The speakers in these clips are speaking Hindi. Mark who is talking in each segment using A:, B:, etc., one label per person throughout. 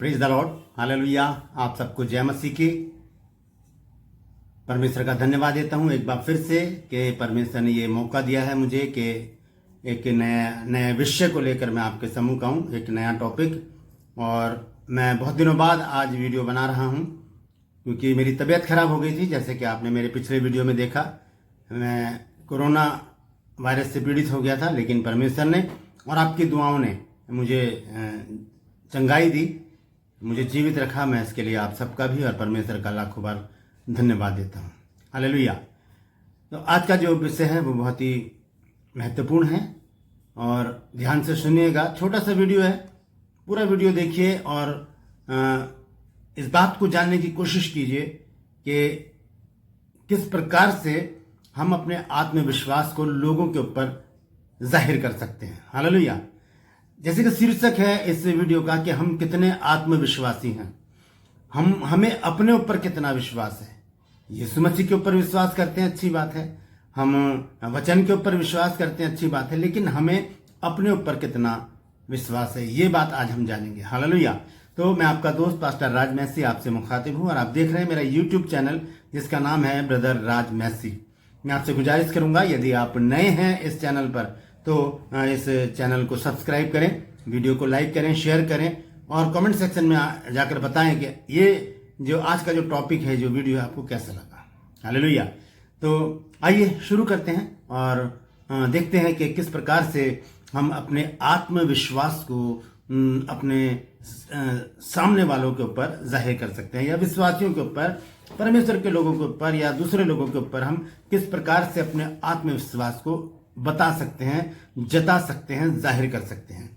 A: Praise the Lord, hallelujah. आप सबको जय मसीह की। परमेश्वर का धन्यवाद देता हूँ एक बार फिर से कि परमेश्वर ने ये मौका दिया है मुझे कि एक नए विषय को लेकर मैं आपके सम्मुख आऊँ, एक नया टॉपिक। और मैं बहुत दिनों बाद आज वीडियो बना रहा हूँ क्योंकि मेरी तबीयत खराब हो गई थी। जैसे कि आपने मेरे पिछले वीडियो में देखा, मैं कोरोना वायरस से पीड़ित हो गया था, लेकिन परमेश्वर ने और आपकी दुआओं ने मुझे चंगाई दी, मुझे जीवित रखा। मैं इसके लिए आप सबका भी और परमेश्वर का लाखों बार धन्यवाद देता हूँ। हालेलुया। तो आज का जो विषय है वो बहुत ही महत्वपूर्ण है और ध्यान से सुनिएगा। छोटा सा वीडियो है, पूरा वीडियो देखिए और इस बात को जानने की कोशिश कीजिए कि किस प्रकार से हम अपने आत्मविश्वास को लोगों के ऊपर जाहिर कर सकते हैं। हालेलुया। जैसे कि शीर्षक है इस वीडियो का कि हम कितने आत्मविश्वासी हैं, हमें अपने ऊपर कितना विश्वास है। यीशु मसीह के ऊपर विश्वास करते हैं, अच्छी बात है। हम वचन के ऊपर विश्वास करते हैं, अच्छी बात है। लेकिन हमें अपने ऊपर कितना विश्वास है, ये बात आज हम जानेंगे। हालेलुया। तो मैं आपका दोस्त पास्टर राज मैसी आपसे मुखातिब हूँ और आप देख रहे हैं मेरा यूट्यूब चैनल जिसका नाम है ब्रदर राज मैसी। मैं आपसे गुजारिश करूंगा, यदि आप नए हैं इस चैनल पर तो इस चैनल को सब्सक्राइब करें, वीडियो को लाइक करें, शेयर करें और कमेंट सेक्शन में जाकर बताएं कि ये जो आज का जो टॉपिक है, जो वीडियो है, आपको कैसा लगा। हालेलुया। तो आइए शुरू करते हैं और देखते हैं कि किस प्रकार से हम अपने आत्मविश्वास को अपने सामने वालों के ऊपर जाहिर कर सकते हैं, या विश्वासियों के ऊपर, परमेश्वर के लोगों के ऊपर या दूसरे लोगों के ऊपर हम किस प्रकार से अपने आत्मविश्वास को बता सकते हैं, जता सकते हैं, जाहिर कर सकते हैं।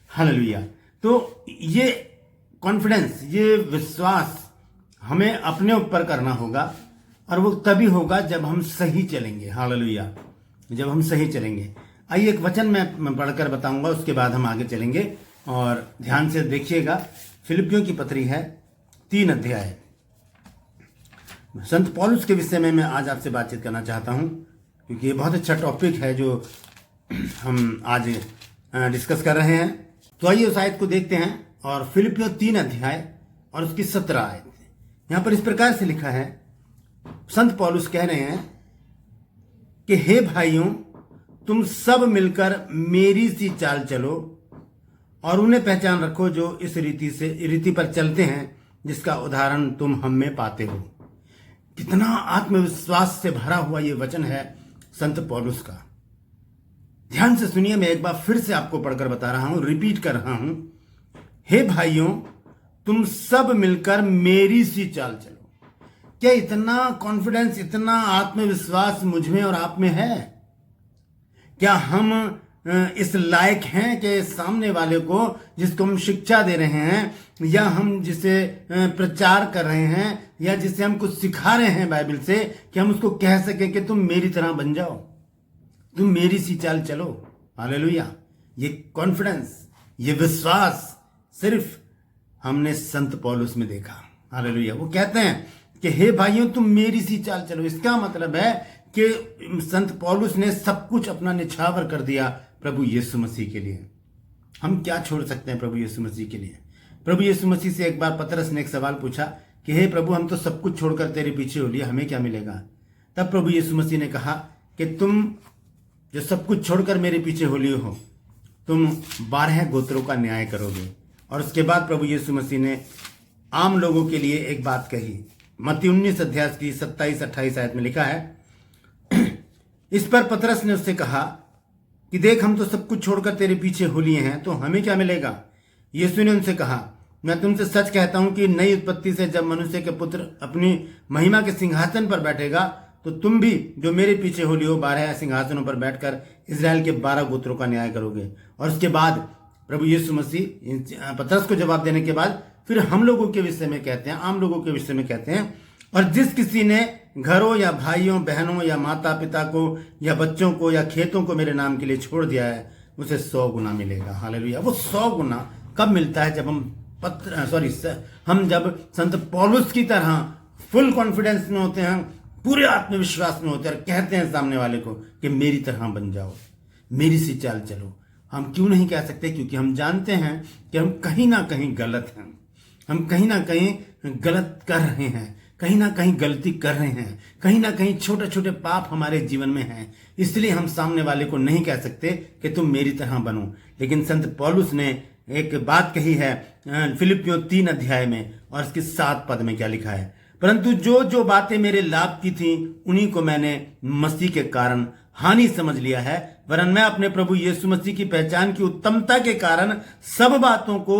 A: हालेलुया। तो ये कॉन्फिडेंस, ये विश्वास हमें अपने ऊपर करना होगा और वो तभी होगा जब हम सही चलेंगे। हालेलुया। जब हम सही चलेंगे। आइए एक वचन मैं पढ़कर बताऊंगा, उसके बाद हम आगे चलेंगे और ध्यान से देखिएगा। फिलिपियों की पत्री है 3 अध्याय। संत पौलुस के विषय में मैं आज आपसे बातचीत करना चाहता हूं क्योंकि ये बहुत अच्छा टॉपिक है जो हम आज डिस्कस कर रहे हैं। तो आइए उस आयत को देखते हैं और फिलिपियों 3 अध्याय और उसकी 17 आयत। यहां पर इस प्रकार से लिखा है, संत पौलुस कह रहे हैं कि हे भाइयों, तुम सब मिलकर मेरी सी चाल चलो और उन्हें पहचान रखो जो इस रीति पर चलते हैं जिसका उदाहरण तुम हम में पाते हो। कितना आत्मविश्वास से भरा हुआ ये वचन है संत पौलुस का। ध्यान से सुनिए, मैं एक बार फिर से आपको पढ़कर बता रहा हूं, रिपीट कर रहा हूं। हे भाइयों, तुम सब मिलकर मेरी सी चाल चलो। क्या इतना कॉन्फिडेंस, इतना आत्मविश्वास मुझ में और आप में है? क्या हम इस लायक हैं कि सामने वाले को, जिसको हम शिक्षा दे रहे हैं या हम जिसे प्रचार कर रहे हैं या जिसे हम कुछ सिखा रहे हैं बाइबल से, कि हम उसको कह सकें कि तुम मेरी तरह बन जाओ, तुम मेरी सी चाल चलो। हालेलुया। ये कॉन्फिडेंस, ये विश्वास सिर्फ हमने संत पौलुस में देखा। हालेलुया। वो कहते हैं कि हे भाइयों, तुम मेरी सी चाल चलो। इसका मतलब है कि संत पौलुस ने सब कुछ अपना निछावर कर दिया प्रभु यीशु मसीह के लिए। हम क्या छोड़ सकते हैं प्रभु यीशु मसीह के लिए? प्रभु यीशु मसीह से एक बार पतरस ने एक सवाल पूछा कि हे प्रभु, हम तो सब कुछ छोड़कर तेरे पीछे हो लिए, हमें क्या मिलेगा? तब प्रभु यीशु मसीह ने कहा कि तुम जो सब कुछ छोड़कर मेरे पीछे हो लिए हो, तुम 12 गोत्रों का न्याय करोगे। और उसके बाद प्रभु यीशु मसीह ने आम लोगों के लिए एक बात कही। मत्ती 19 अध्याय की 27-28 आयत में लिखा है, इस पर पतरस ने उससे कहा कि देख, हम तो सब कुछ छोड़कर तेरे पीछे हो लिए हैं, तो हमें क्या मिलेगा? यीशु ने उनसे कहा, मैं तुमसे सच कहता हूं कि नई उत्पत्ति से जब मनुष्य के पुत्र अपनी महिमा के सिंहासन पर बैठेगा, तो तुम भी जो मेरे पीछे हो लिए हो 12 सिंहासनों पर बैठकर इजराइल के 12 गोत्रों का न्याय करोगे। और उसके बाद प्रभु यीशु मसीह पतरस को जवाब देने के बाद फिर हम लोगों के विषय में कहते हैं, आम लोगों के विषय में कहते हैं, और जिस किसी ने घरों या भाइयों बहनों या माता पिता को या बच्चों को या खेतों को मेरे नाम के लिए छोड़ दिया है, उसे 100 गुना मिलेगा। हालेलुया। वो 100 गुना कब मिलता है? जब हम जब संत पौलुस की तरह फुल कॉन्फिडेंस में होते हैं, पूरे आत्मविश्वास में होते हैं और कहते हैं सामने वाले को कि मेरी तरह बन जाओ, मेरी सी चाल चलो। हम क्यों नहीं कह सकते? क्योंकि हम जानते हैं कि हम कहीं ना कहीं गलत हैं। हम कहीं ना कहीं गलत कर रहे हैं, कहीं ना कहीं गलती कर रहे हैं, कहीं ना कहीं छोटे छोटे पाप हमारे जीवन में हैं। इसलिए हम सामने वाले को नहीं कह सकते कि तुम मेरी तरह बनो। लेकिन संत पौलुस ने एक बात कही है फिलिपियों 3 अध्याय में, और इसके 7 पद में क्या लिखा है, परंतु जो जो बातें मेरे लाभ की थी उन्हीं को मैंने मसीह के कारण हानि समझ लिया है, वरन मैं अपने प्रभु यीशु मसीह की पहचान की उत्तमता के कारण सब बातों को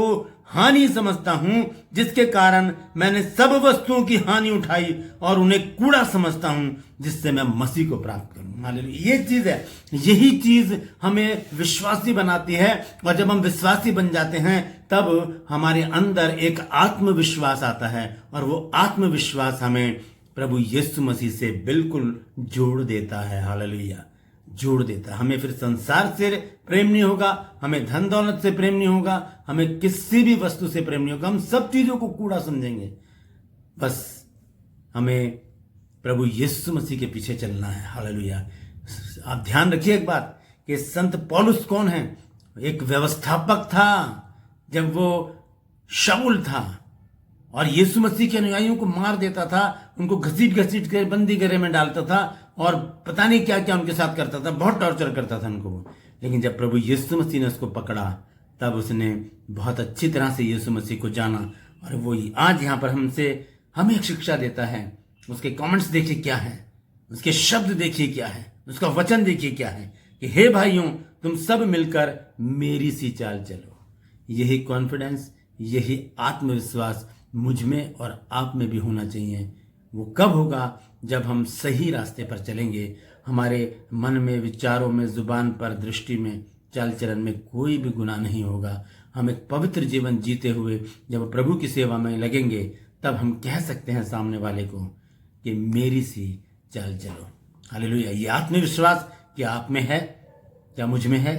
A: हानि समझता हूं, जिसके कारण मैंने सब वस्तुओं की हानि उठाई और उन्हें कूड़ा समझता हूं, जिससे मैं मसीह को प्राप्त करूं। हालेलुया। ये चीज है, यही चीज हमें विश्वासी बनाती है। और जब हम विश्वासी बन जाते हैं तब हमारे अंदर एक आत्मविश्वास आता है, और वो आत्मविश्वास हमें प्रभु यीशु मसीह से बिल्कुल जोड़ देता है। हालेलुया, जोड़ देता है। हमें फिर संसार से प्रेम नहीं होगा, हमें धन दौलत से प्रेम नहीं होगा, हमें किसी भी वस्तु से प्रेम नहीं होगा। हम सब चीजों को कूड़ा समझेंगे। बस हमें प्रभु यीशु मसीह के पीछे चलना है। हालेलुया। आप ध्यान रखिए एक बात कि संत पौलुस कौन है? एक व्यवस्थापक था। जब वो शाऊल था और यीशु मसीह के अनुयायियों को मार देता था, उनको घसीट घसीट कर बंदी गृह में डालता था और पता नहीं क्या क्या उनके साथ करता था, बहुत टॉर्चर करता था उनको। लेकिन जब प्रभु यीशु मसीह ने उसको पकड़ा तब उसने बहुत अच्छी तरह से यीशु मसीह को जाना, और वो आज यहाँ पर हमें एक शिक्षा देता है। उसके कमेंट्स देखिए क्या है, उसके शब्द देखिए क्या है, उसका वचन देखिए क्या है कि हे भाइयों, तुम सब मिलकर मेरी सी चाल चलो। यही कॉन्फिडेंस, यही आत्मविश्वास मुझ में और आप में भी होना चाहिए। वो कब होगा? जब हम सही रास्ते पर चलेंगे। हमारे मन में, विचारों में, जुबान पर, दृष्टि में, चाल चलन में कोई भी गुनाह नहीं होगा। हम एक पवित्र जीवन जीते हुए जब प्रभु की सेवा में लगेंगे तब हम कह सकते हैं सामने वाले को कि मेरी सी चाल चलो। हालेलुया। ये आत्मविश्वास क्या आप में है? क्या मुझ में है?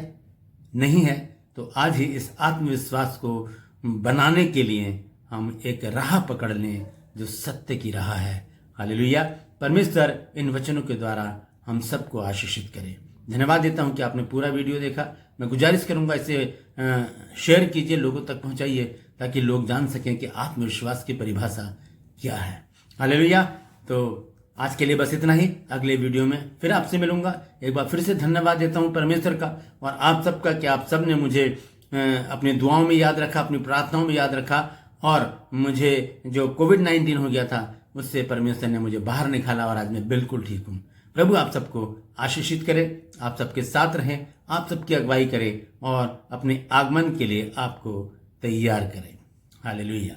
A: नहीं है तो आज ही इस आत्मविश्वास को बनाने के लिए हम एक राह पकड़ लें जो सत्य की राह है। हालेलुया। परमेश्वर इन वचनों के द्वारा हम सबको आशीषित करे। धन्यवाद देता हूं कि आपने पूरा वीडियो देखा। मैं गुजारिश करूंगा इसे शेयर कीजिए, लोगों तक पहुंचाइए, ताकि लोग जान सकें कि आत्मविश्वास की परिभाषा क्या है। हालेलुया। तो आज के लिए बस इतना ही। अगले वीडियो में फिर आपसे मिलूंगा। एक बार फिर से धन्यवाद देता हूं परमेश्वर का और आप सबका कि आप सब ने मुझे अपनी दुआओं में याद रखा, अपनी प्रार्थनाओं में याद रखा, और मुझे जो कोविड-19 हो गया था उससे परमेश्वर ने मुझे बाहर निकाला और आज मैं बिल्कुल ठीक हूँ। प्रभु आप सबको आशीषित करे, आप सबके साथ रहें, आप सबकी अगुवाई करे और अपने आगमन के लिए आपको तैयार करें। हालेलुया।